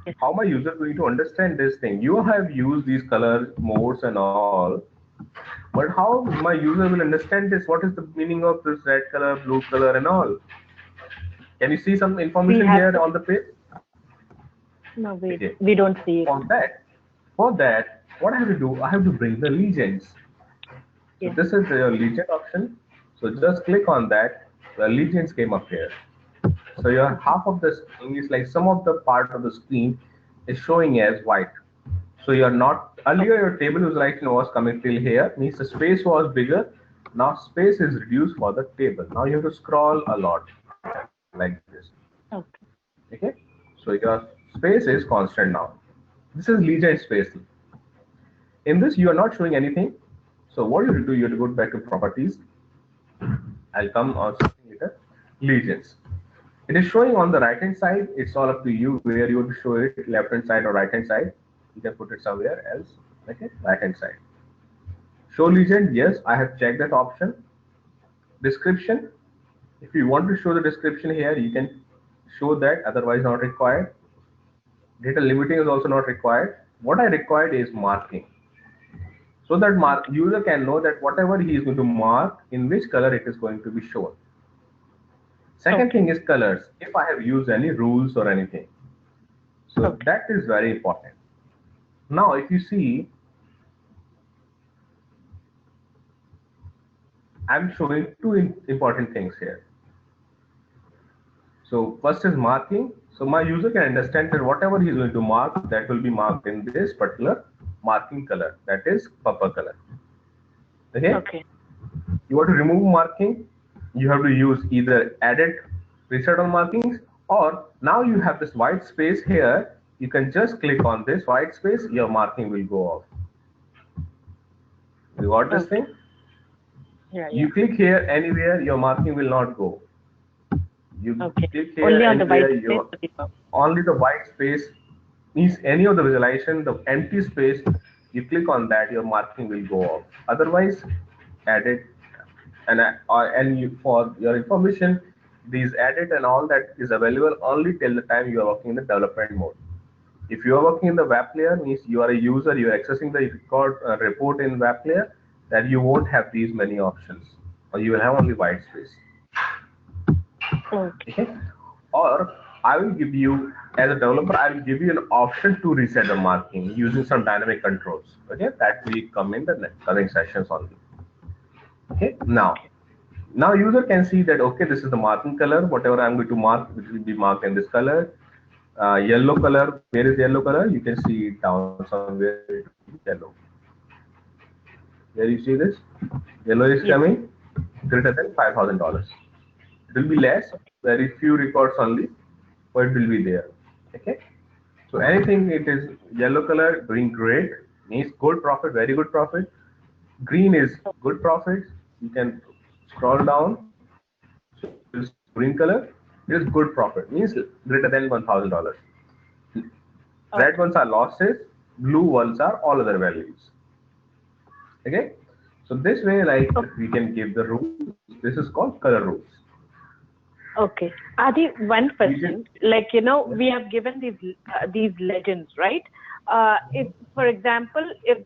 Yes. How my user going to understand this thing? You have used these color modes and all, but how my user will understand this? What is the meaning of this red color, blue color and all? Can you see some information here on the page? No, Okay. we don't see it. For that, what I have to do? I have to bring the legends. So Yeah. this is your legend option. So just click on that. The legends came up here. So your half of the screen is like some of the part of the screen is showing as white. So you're not earlier your table visualization was coming till here, means the space was bigger. Now space is reduced for the table. Now you have to scroll a lot like this. Okay. Okay. So your space is constant now. This is legend space. In this you are not showing anything. So what you have to do, you have to go back to properties. I'll come on something later. Legends. It is showing on the right hand side. It's all up to you where you want to show it, left hand side or right hand side. You can put it somewhere else. Okay, right hand side. Show legend, yes, I have checked that option. Description, if you want to show the description here, you can show that, otherwise not required. Data limiting is also not required. What I required is marking. So that user can know that whatever he is going to mark, in which color it is going to be shown. Second thing is colors. If I have used any rules or anything. So that is very important. Now, if you see, I'm showing two important things here. So first is marking. So my user can understand that whatever he's going to mark, that will be marked in this particular marking color. That is purple color. Okay. You want to remove marking, you have to use either edit, reset on markings, or now you have this white space here. You can just click on this white space, your marking will go off. You got this thing? Yeah, you click here anywhere, your marking will not go. You click here only on anywhere, the white space. Only the white space means any of the visualization, the empty space, you click on that, your marking will go off. Otherwise, edit and for your information, these edit and all that is available only till the time you are working in the development mode. If you are working in the web player, means you are a user, you are accessing the report in web player, then you won't have these many options, or you will have only white space. Okay. Or I will give you, as a developer, I will give you an option to reset the marking using some dynamic controls. Okay, that will come in the next coming sessions only. Okay, now user can see that, okay, this is the marking color, whatever I'm going to mark, which will be marked in this color. Yellow color, where is yellow color? You can see it down somewhere, yellow. Where you see this? Yellow is coming greater than $5,000. It will be less, very few records only, but it will be there. Okay. So anything it is yellow color doing great, means good profit, very good profit. Green is good profit. You can scroll down. So you will see green color. It is good profit, means greater than $1,000. Red ones are losses. Blue ones are all other values. Okay. So this way, like we can give the rules. This is called color rules. Okay. Adi, one question. Like, we have given these legends, right? If, for example, if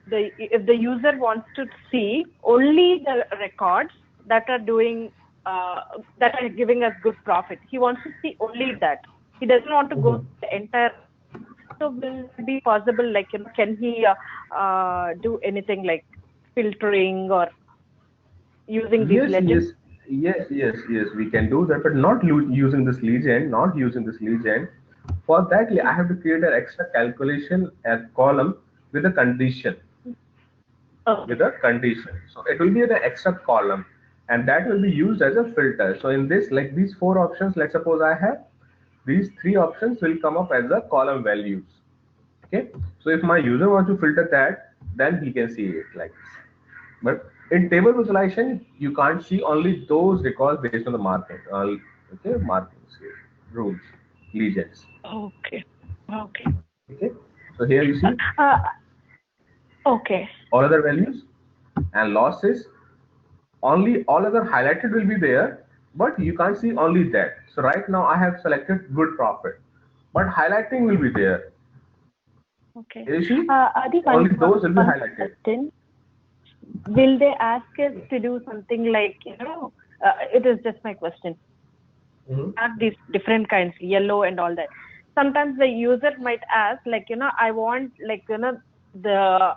the user wants to see only the records that are doing that are giving us good profit, he wants to see only that. He doesn't want to go the entire. So will it be possible? Like, can he do anything like filtering or using these legends? Yes, we can do that, but not using this legend. For that, I have to create an extra calculation at column with a condition. With a condition. So it will be an extra column, and that will be used as a filter. So in this, like these four options, let's suppose I have these three options will come up as the column values. Okay. So if my user wants to filter that, then he can see it like this. But in table visualization, you can't see only those records based on the marking. Okay, markings here, rules, legends. Okay. Okay. So here you see. Okay. All other values and losses. Only all other highlighted will be there, but you can't see only that. So right now I have selected good profit, but highlighting will be there. Okay. You see, Adi, only those will be highlighted. Will they ask us to do something like, it is just my question. have these different kinds, yellow and all that. Sometimes the user might ask, like, I want, like, the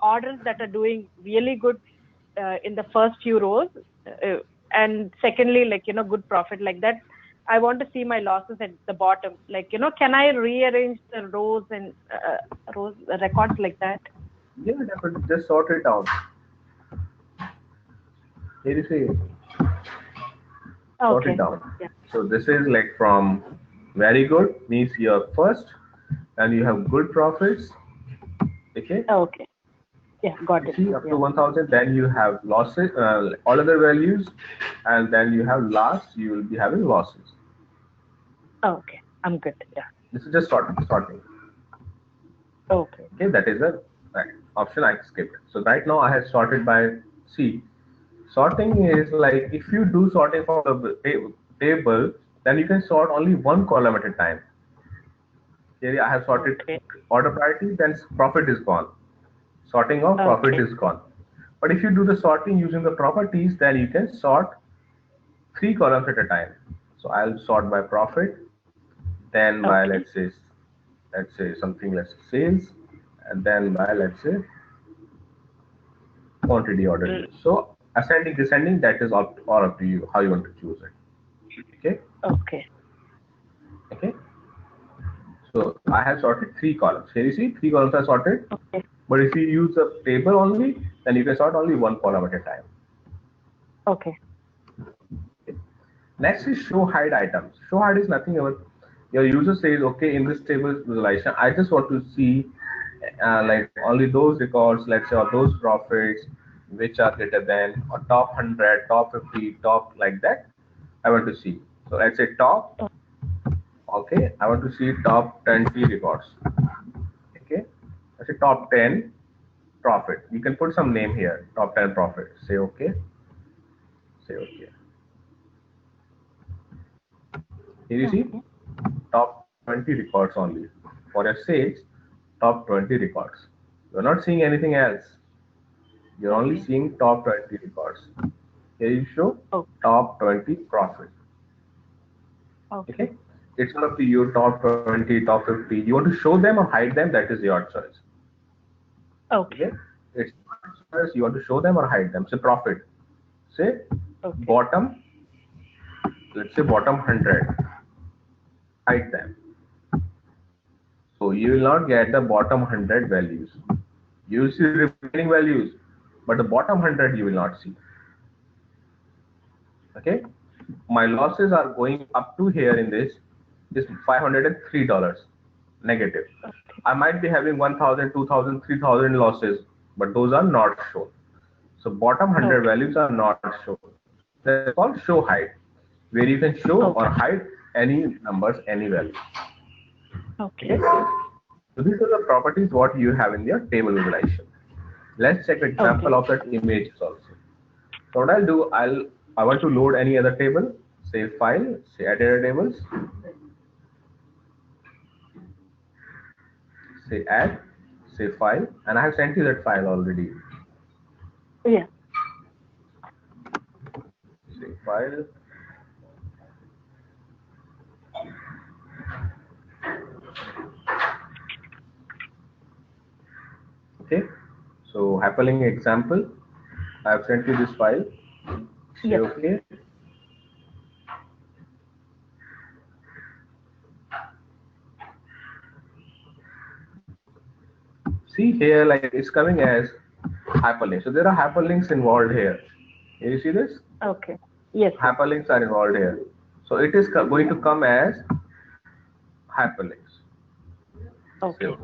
orders that are doing really good in the first few rows, and secondly, like, good profit, like that. I want to see my losses at the bottom. Like, can I rearrange the rows and rows records like that? Yeah, definitely. Just sort it down. Here you see, sort Okay. it down. Yeah. So this is like from very good means you're first and you have good profits. Okay. Okay. Yeah, got You it. see up to Yeah. 1000, then you have losses, all other values, and then you have last, you will be having losses. Okay, I'm good. Yeah. This is just sorting. Okay. Okay, that is a right option I skipped. So right now I have sorted by C. Sorting is like if you do sorting from the table, then you can sort only one column at a time. Here I have sorted Okay. order priority, then profit is gone. Sorting of profit Okay. is gone. But if you do the sorting using the properties, then you can sort three columns at a time. So I'll sort by profit, then by Okay. let's say something, let's say sales, and then by let's say quantity order. So ascending, descending, that is all up to you how you want to choose it. Okay. Okay. Okay. So I have sorted three columns. Here you see three columns are sorted. Okay. But if you use a table only, then you can sort only one column at a time. Okay. Next is show hide items. Show hide is nothing but your user says, okay, in this table visualization, I just want to see like only those records, let's say, or those profits which are greater than or top 100, top 50, top like that. I want to see. So let's say top. Okay, I want to see top 20 records. Okay, let's say top 10 profit. You can put some name here. Top 10 profit. Say okay. Say okay. Here you see Okay. top 20 records only. For your sales, top 20 records. You're not seeing anything else. You're only Okay. seeing top 20 records. Here you show Oh. top 20 profit. Okay. Okay? It's not up to you, top 20, top 50. You want to show them or hide them, that is your choice. Okay. Okay? It's your choice, you want to show them or hide them. Say profit. Say Okay. bottom, let's say bottom 100. Hide them. So you will not get the bottom 100 values. You will see remaining values, but the bottom 100 you will not see. Okay, my losses are going up to here in this is $503 negative. I might be having 1,000, 2,000, 3,000 losses, but those are not shown. So bottom 100 Okay. values are not shown. That's called show hide, where you can show Okay. or hide any numbers, any value. Okay. Okay. So these are the properties what you have in your table visualization. Let's check example of that images also. So what I'll do, I want to load any other table, say file, say add data tables, say add, say file, and I have sent you that file already. Yeah. Say file. Okay. So hyperlink example, I have sent you this file. Say Yes. okay. See here, like it's coming as hyperlink. So there are hyperlinks involved here. You see this? Okay. Yes. Yes. Hyperlinks are involved here. So it is going to come as hyperlinks. Say Okay. okay.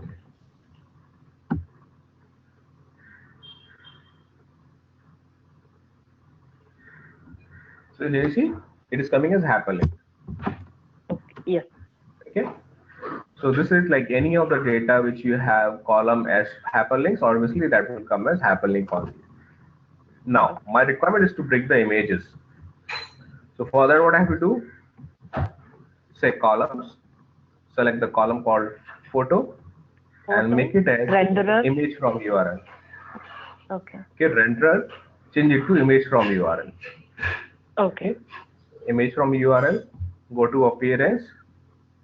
So here you see, it is coming as hyperlink. Okay. Yes. Okay. So this is like any of the data which you have column as hyperlinks, obviously that will come as hyperlink only. Now, my requirement is to break the images. So for that, what I have to do, say columns, select the column called photo, and Photo. make it as Renderer. image from URL. Okay. Okay, renderer, change it to image from URL. Okay. Okay, image from URL. Go to appearance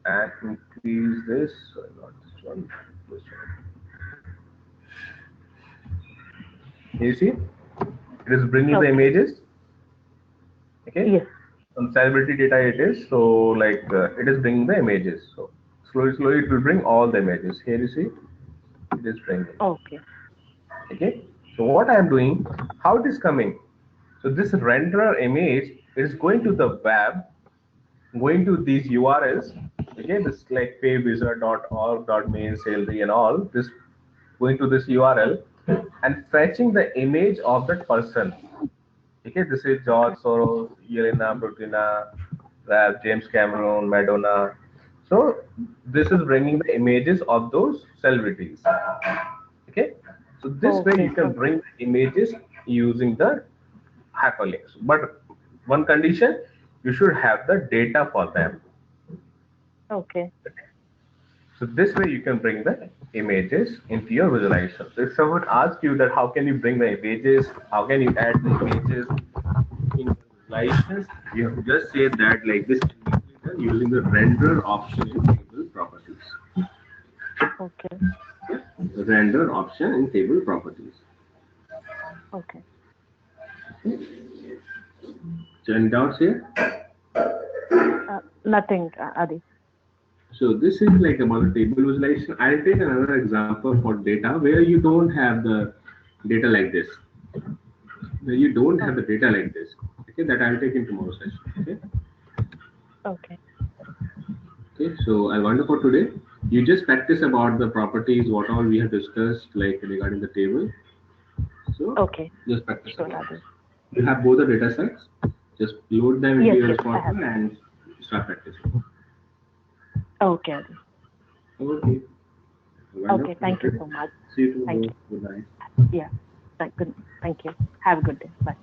and increase this. Sorry, not this one. This one. You see, it is bringing the Okay. images. Okay. Yes. Some celebrity data it is. So like it is bringing the images. So slowly it will bring all the images. Here you see, it is bringing. Okay. Okay. So what I am doing, how it is coming? So this renderer image is going to the web, going to these URLs. Okay, this like paywizard.org.main salary and all this, going to this URL and fetching the image of that person. Okay, this is George Soros, Yelena Brutina, James Cameron, Madonna. So this is bringing the images of those celebrities. Okay, so this way Okay. you can bring the images using the hyperlinks. But one condition, you should have the data for them. Okay. So this way you can bring the images into your visualization. So if someone asks you that how can you bring the images, how can you add the images in visualizations, you have to just say that like this can be done using the render option in table properties. Okay. The render option in table properties. Okay. So any doubts here? Nothing, Adi. So this is like about the table visualization. I'll take another example for data where you don't have the data like this. Where you don't have the data like this. Okay, that I'll take in tomorrow's session. Okay. Okay. Okay. So I wonder for today, you just practice about the properties, what all we have discussed, like regarding the table. So Okay. just practice Sure, about Adi. this. You have both the data sets. Just load them into Yes, your yes, I have. responsible and start practicing. Okay, Adi. Okay. Okay, thank you so much. See you Thank tomorrow. you. Good night. Yeah. Thank you. Have a good day. Bye.